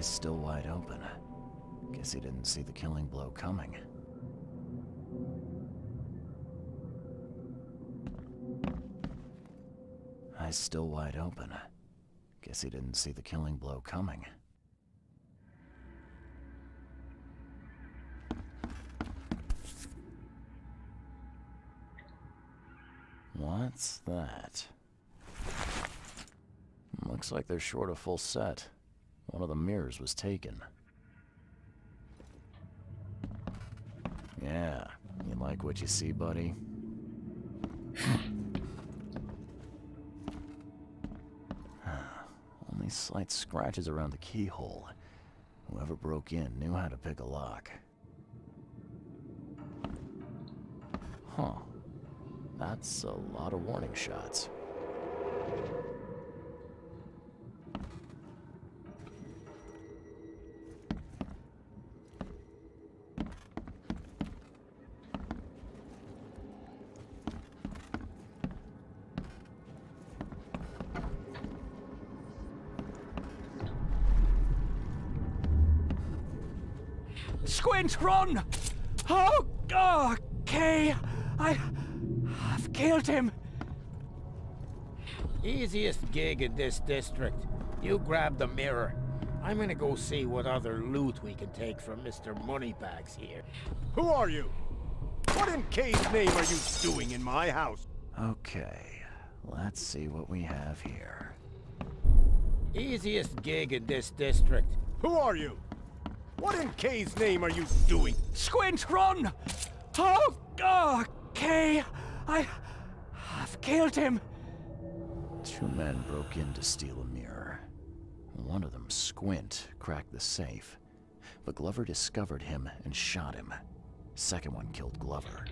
Eyes still wide open. Guess he didn't see the killing blow coming. Eyes still wide open. Guess he didn't see the killing blow coming. What's that? Looks like they're short a full set. One of the mirrors was taken. Yeah, you like what you see, buddy? Only slight scratches around the keyhole. Whoever broke in knew how to pick a lock. Huh. That's a lot of warning shots. Squint, run! Oh, okay. I've killed him. Easiest gig in this district. You grab the mirror. I'm gonna go see what other loot we can take from Mr. Moneybags here. Who are you? What in K's name are you doing in my house? Okay, let's see what we have here. Easiest gig in this district. Who are you? What in K's name are you doing? Squint, run! Oh, okay. I've killed him. Two men broke in to steal a mirror. One of them, Squint, cracked the safe, but Glover discovered him and shot him. Second one killed Glover.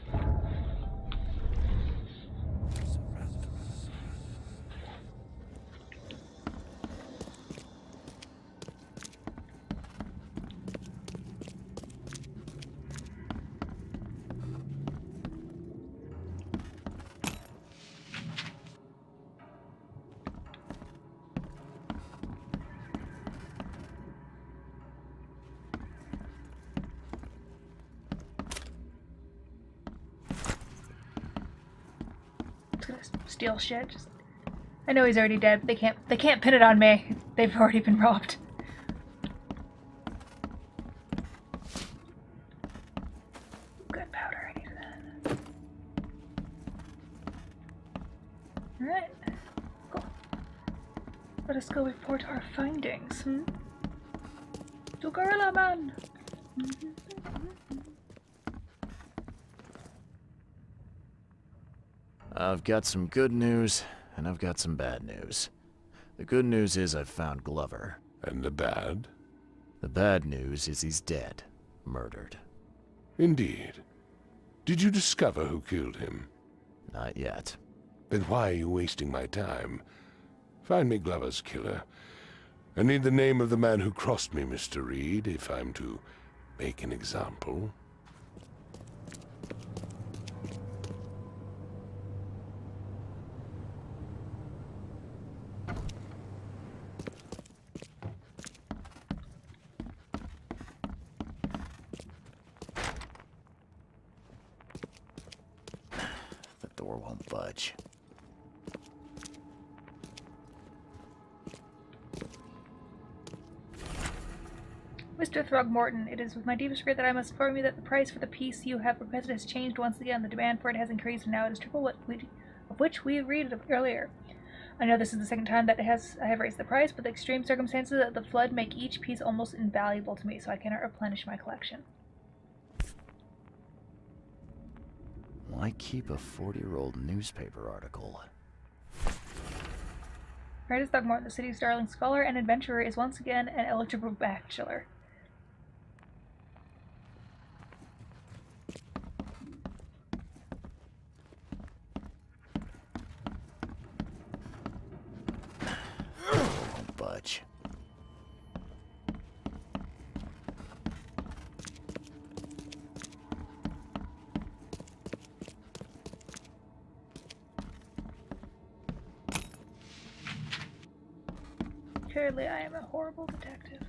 Steal shit. I know he's already dead, but they can't pin it on me. They've already been robbed. Gunpowder, I need that. Alright. Cool. Let us go report our findings, To Gorilla Man! I've got some good news, and I've got some bad news. The good news is I've found Glover. And the bad? The bad news is he's dead. Murdered. Indeed. Did you discover who killed him? Not yet. Then why are you wasting my time? Find me Glover's killer. I need the name of the man who crossed me, Mr. Reed, if I'm to make an example. The door won't budge. Mr. Throgmorton, it is with my deepest regret that I must inform you that the price for the piece you have requested has changed once again. The demand for it has increased, and now it is triple of which we agreed earlier. I know this is the second time that I have raised the price, but the extreme circumstances of the flood make each piece almost invaluable to me, so I cannot replenish my collection. Why keep a 40-year-old newspaper article? Meredith Throgmorton, the city's darling scholar and adventurer, is once again an eligible bachelor. Won't budge. Clearly, I am a horrible detective.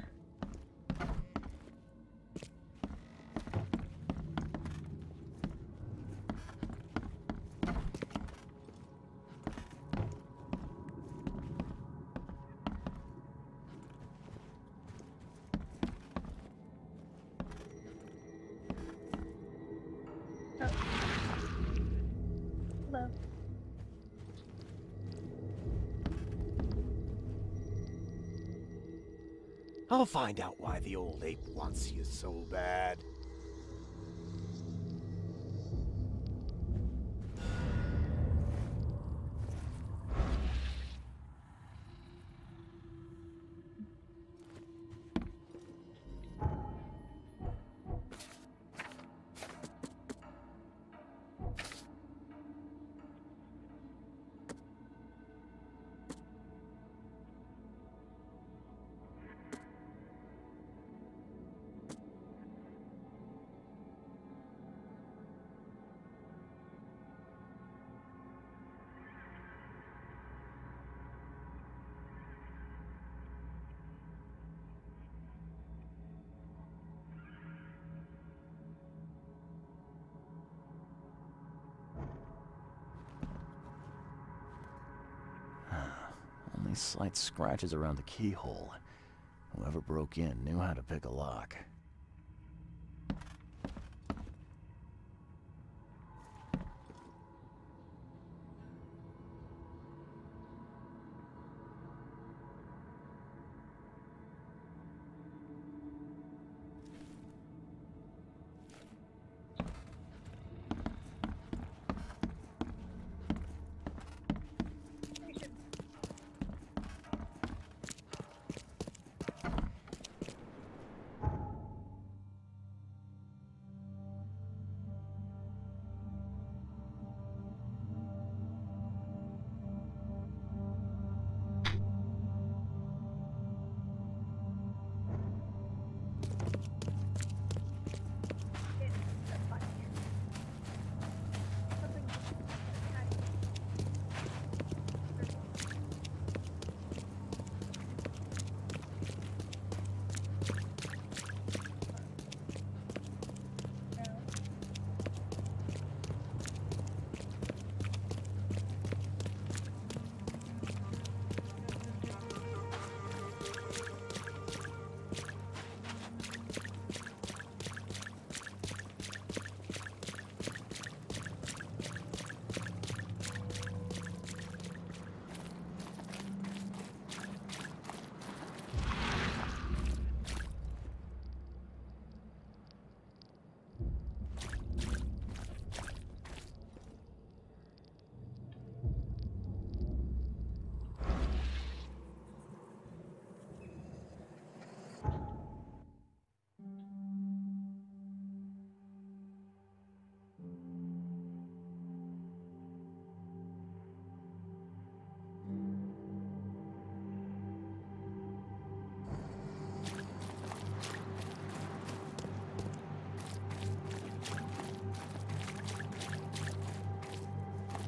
I'll find out why the old ape wants you so bad. Only slight scratches around the keyhole. Whoever broke in knew how to pick a lock.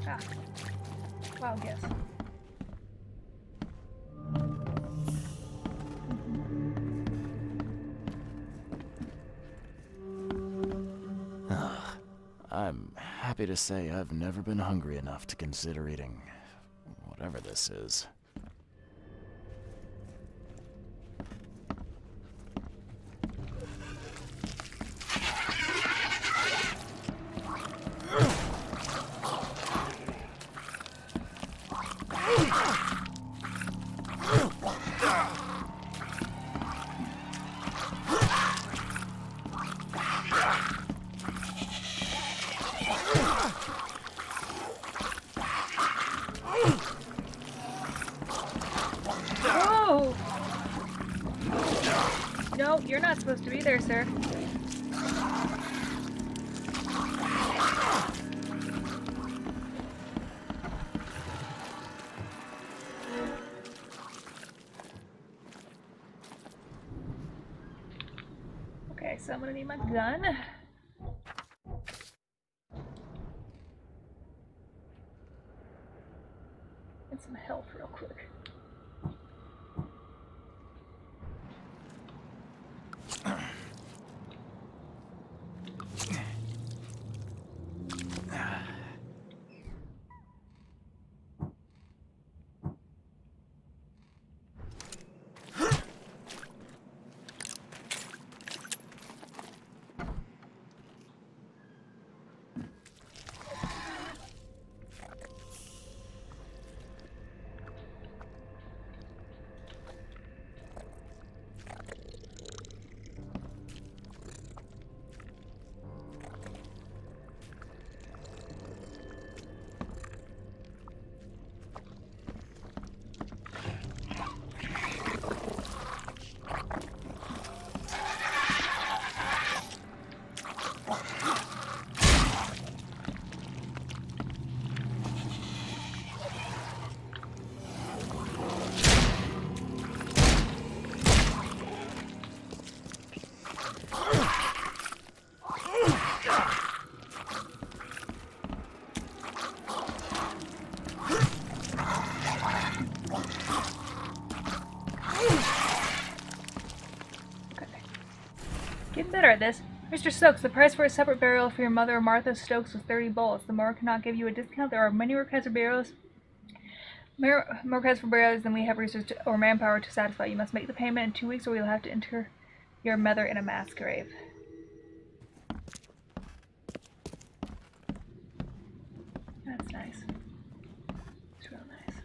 Ah. Wild guess. I'm happy to say I've never been hungry enough to consider eating whatever this is. Whoa! No, you're not supposed to be there, sir. Okay, so I'm gonna need my gun. And some health real quick. Getting better at this. Mr. Stokes, the price for a separate burial for your mother, Martha Stokes, was 30 bullets. The morgue cannot give you a discount. There are many requests for burials. More requests for burials than we have research or manpower to satisfy. You must make the payment in 2 weeks, or we will have to enter your mother in a mass grave. That's nice. It's real nice.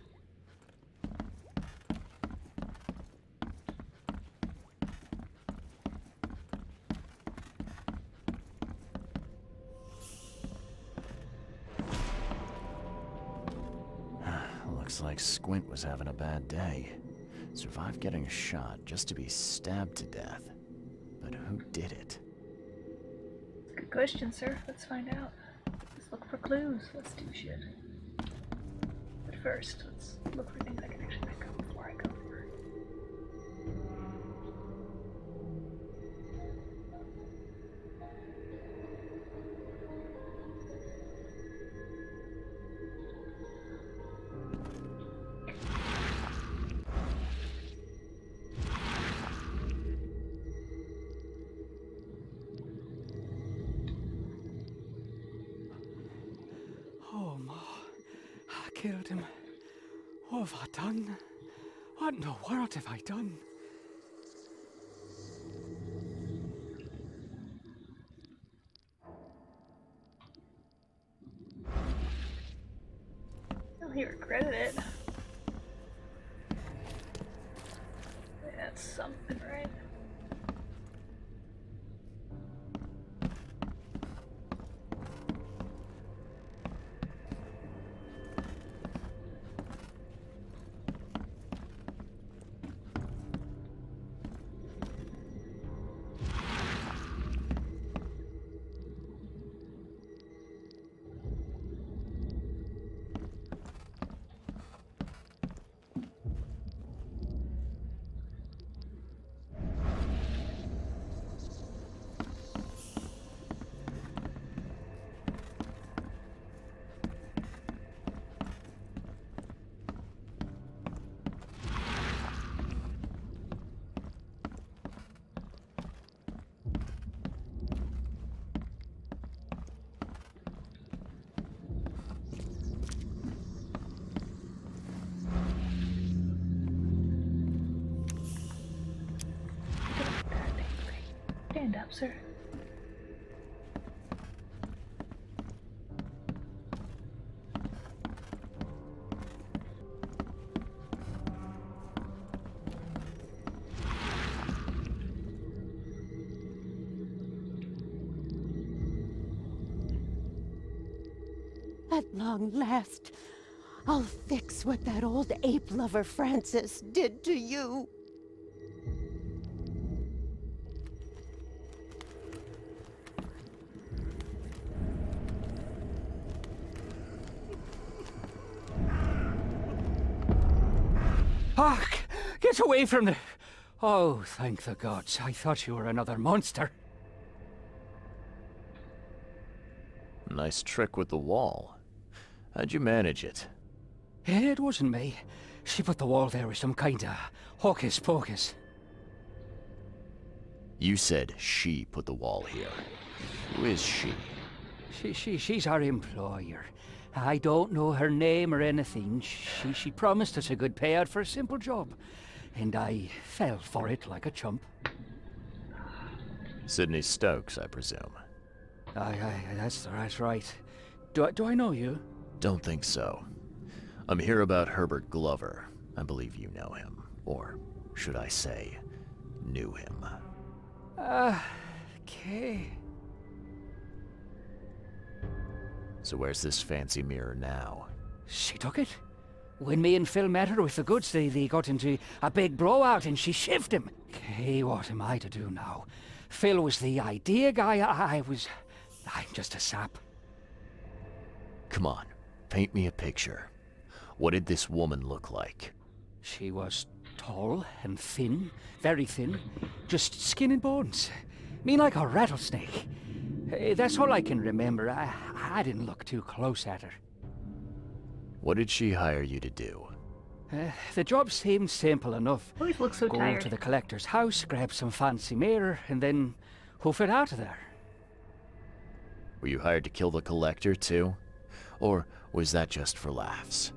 Looks like Squint was having a bad day. Survived getting shot just to be stabbed to death. But who did it? Good question, sir. Let's find out. Let's look for clues. Let's do shit. But first, let's look for things I can actually pick up before I go for it. Oh, Ma. I killed him. What have I done? What in the world have I done? Well, he regretted it. That's something, right? Stand up, sir. At long last, I'll fix what that old ape lover Francis did to you. Hark! Get away from the... Oh, thank the gods. I thought you were another monster. Nice trick with the wall. How'd you manage it? It wasn't me. She put the wall there with some kind of hocus pocus. You said she put the wall here. Who is she? She's our employer. I don't know her name or anything. She promised us a good payout for a simple job. And I fell for it like a chump. Sydney Stokes, I presume. Aye, that's right. Do I know you? Don't think so. I'm here about Herbert Glover. I believe you know him. Or, should I say, knew him. Okay. So where's this fancy mirror now? She took it. When me and Phil met her with the goods, they got into a big blowout and she shivved him. Okay, what am I to do now? Phil was the idea guy, I'm just a sap. Come on, paint me a picture. What did this woman look like? She was tall and thin, very thin, just skin and bones. Mean like a rattlesnake. That's all I can remember. I didn't look too close at her. What did she hire you to do? The job seemed simple enough. Always looks so Go tired. to the collector's house, grab some fancy mirror, and then hoof it out of there. Were you hired to kill the Collector, too? Or was that just for laughs?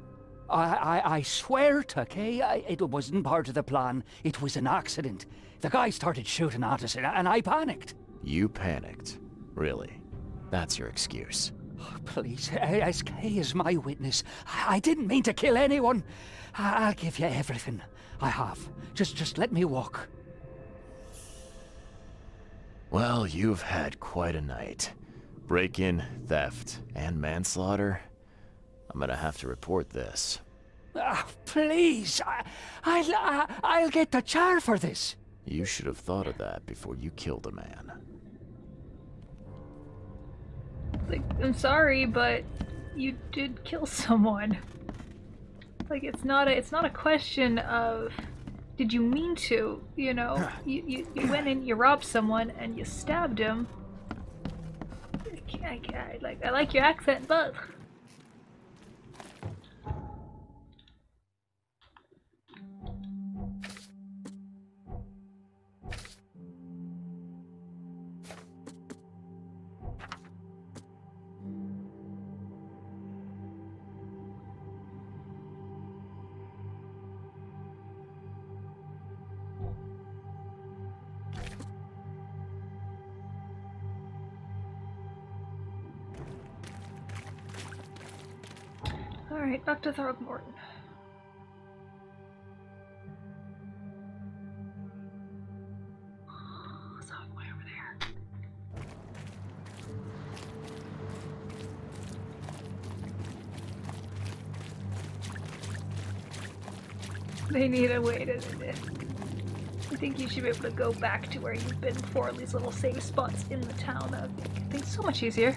I swear to Kay, it wasn't part of the plan. It was an accident. The guy started shooting at us, and I panicked. You panicked? Really? That's your excuse? Oh, please, as Kay is my witness, I didn't mean to kill anyone. I'll give you everything. I have. Just let me walk. Well, you've had quite a night. Break-in, theft, and manslaughter. I'm gonna have to report this. Please, I'll get the char for this. You should have thought of that before you killed a man. Like, I'm sorry, but you did kill someone. Like, it's not a question of did you mean to, you know? You went in, you robbed someone, and you stabbed him. I like your accent, but alright, back to Throgmorton. So way over there. They need a way to I think you should be able to go back to where you've been before, these little save spots in the town. That would make things so much easier.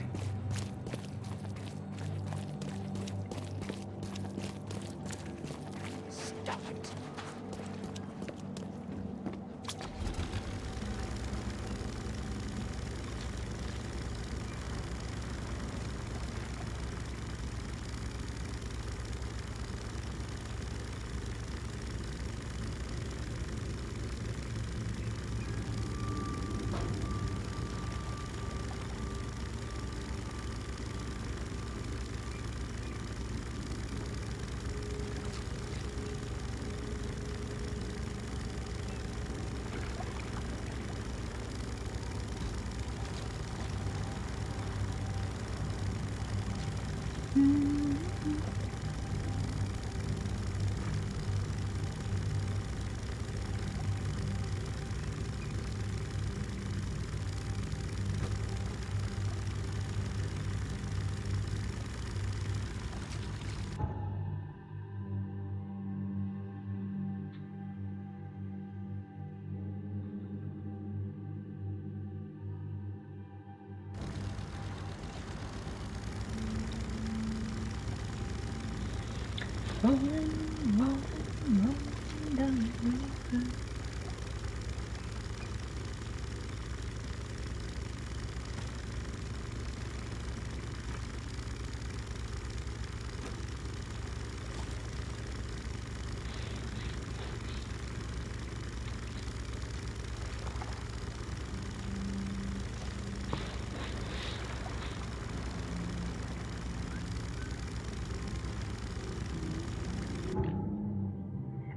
Rolling down the river.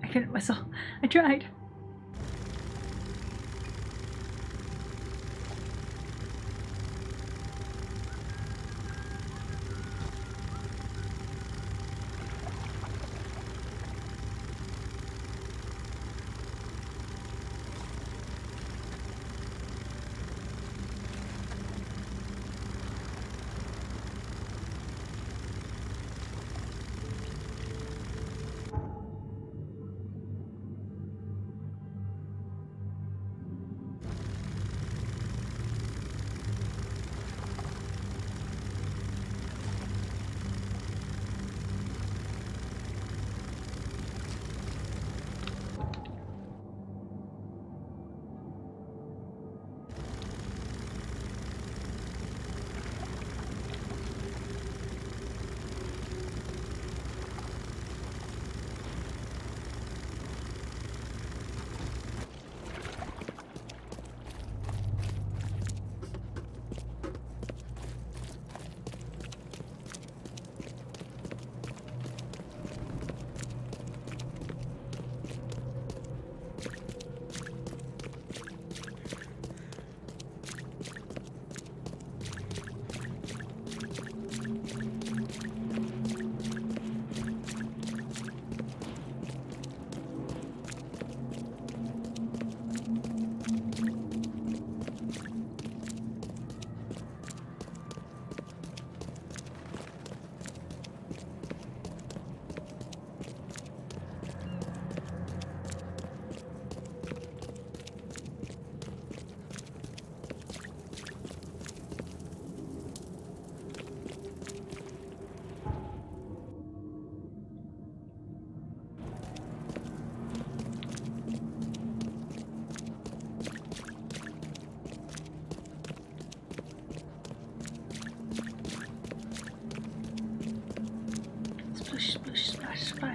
I couldn't whistle. I tried.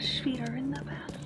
Wash feet are in the bath.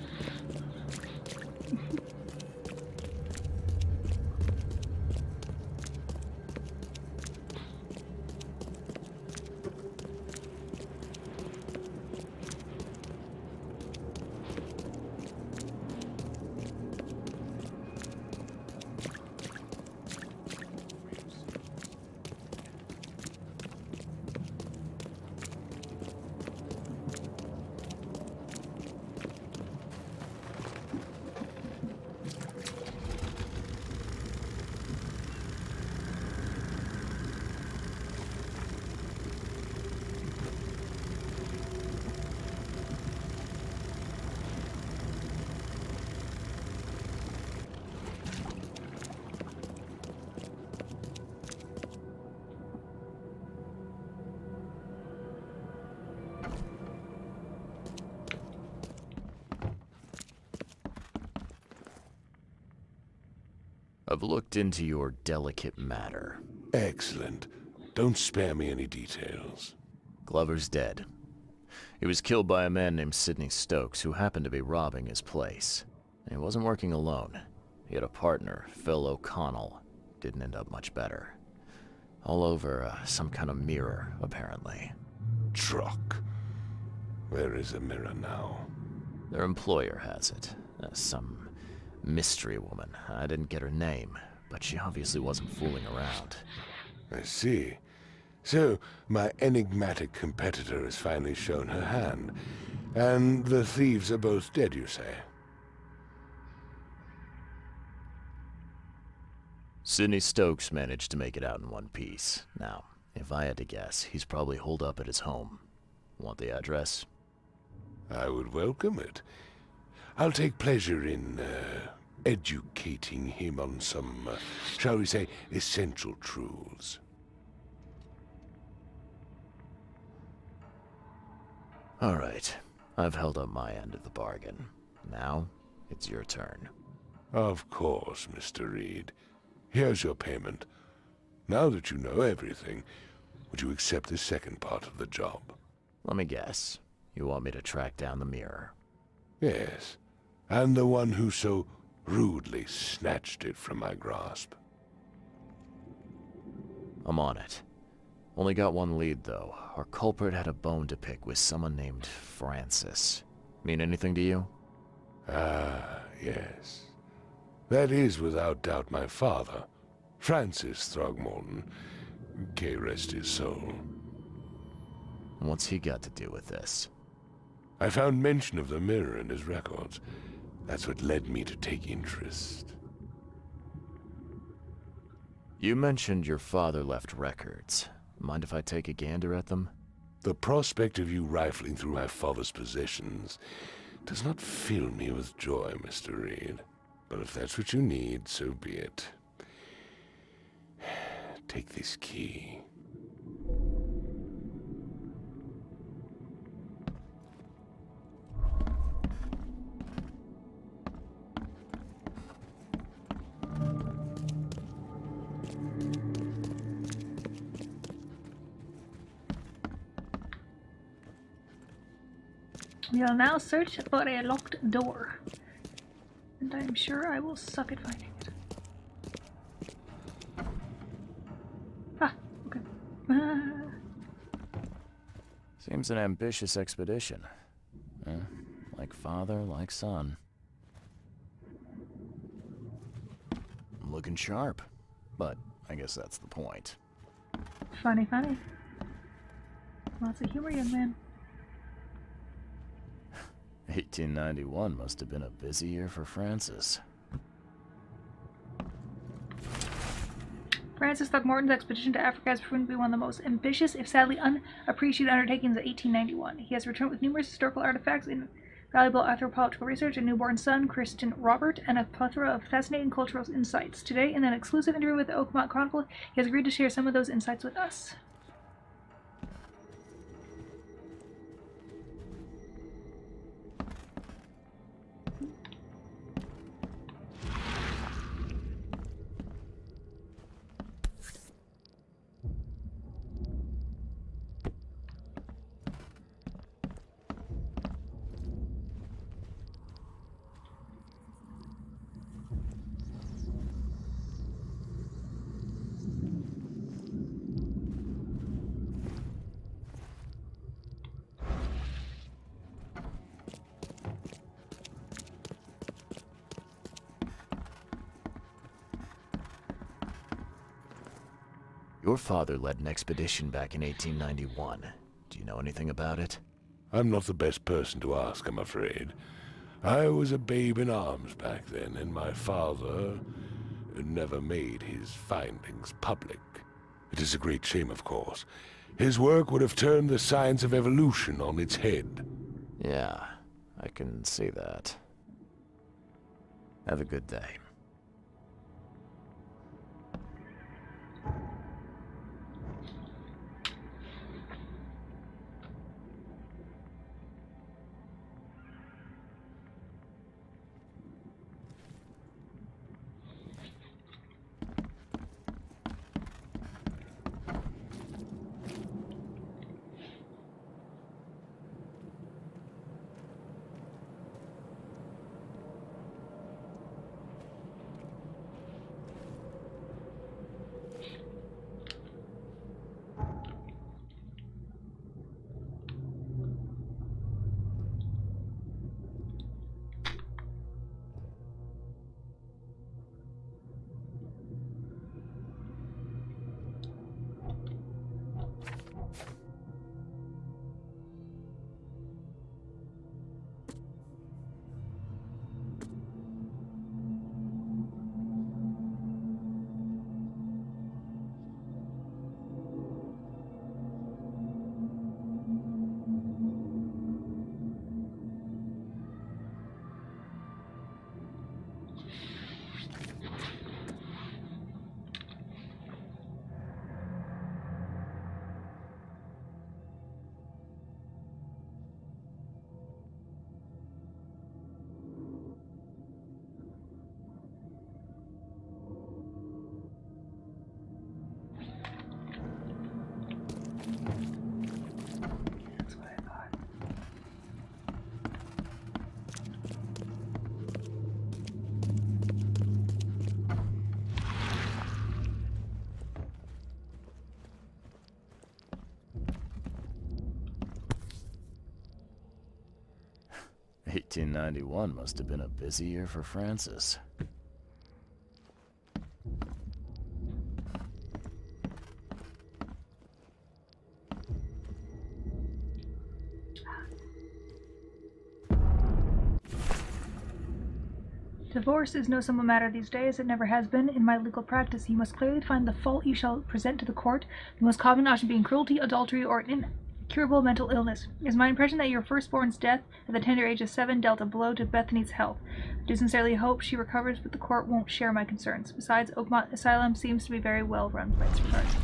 I've looked into your delicate matter. Excellent. Don't spare me any details. Glover's dead. He was killed by a man named Sidney Stokes, who happened to be robbing his place. And he wasn't working alone. He had a partner, Phil O'Connell. Didn't end up much better. All over some kind of mirror, apparently. Truck. Where is the mirror now? Their employer has it. Some mystery woman. I didn't get her name, but she obviously wasn't fooling around. I see. So, my enigmatic competitor has finally shown her hand. And the thieves are both dead, you say? Sidney Stokes managed to make it out in one piece. Now, if I had to guess, he's probably holed up at his home. Want the address? I would welcome it. I'll take pleasure in, educating him on some, shall we say, essential truths. All right. I've held up my end of the bargain. Now, it's your turn. Of course, Mr. Reed. Here's your payment. Now that you know everything, would you accept the second part of the job? Let me guess. You want me to track down the mirror? Yes, and the one who so rudely snatched it from my grasp. I'm on it. Only got one lead, though. Our culprit had a bone to pick with someone named Francis. Mean anything to you? Ah, yes. That is without doubt my father, Francis Throgmorton. May rest his soul. What's he got to do with this? I found mention of the mirror in his records. That's what led me to take interest. You mentioned your father left records. Mind if I take a gander at them? The prospect of you rifling through my father's possessions does not fill me with joy, Mr. Reed. But if that's what you need, so be it. Take this key. We'll now search for a locked door. And I'm sure I will suck at finding it. Ah, okay. Seems an ambitious expedition. Like father, like son. Looking sharp. But I guess that's the point. Funny, funny. Lots of humor, young man. 1891 must have been a busy year for Francis. Francis Throgmorton's expedition to Africa has proven to be one of the most ambitious, if sadly unappreciated undertakings of 1891. He has returned with numerous historical artifacts and valuable anthropological research, a newborn son, Christian Robert, and a plethora of fascinating cultural insights. Today, in an exclusive interview with the Oakmont Chronicle, he has agreed to share some of those insights with us. Your father led an expedition back in 1891. Do you know anything about it? I'm not the best person to ask, I'm afraid. I was a babe in arms back then, and my father never made his findings public. It is a great shame, of course. His work would have turned the science of evolution on its head. Yeah, I can see that. Have a good day. That's what I thought. "1891 must have been a busy year for Francis." Divorce is no simple matter these days. It never has been. In my legal practice, you must clearly find the fault you shall present to the court, the most common option being cruelty, adultery, or incurable mental illness. It is my impression that your firstborn's death at the tender age of 7 dealt a blow to Bethany's health. I do sincerely hope she recovers, but the court won't share my concerns. Besides, Oakmont Asylum seems to be very well run by its regards.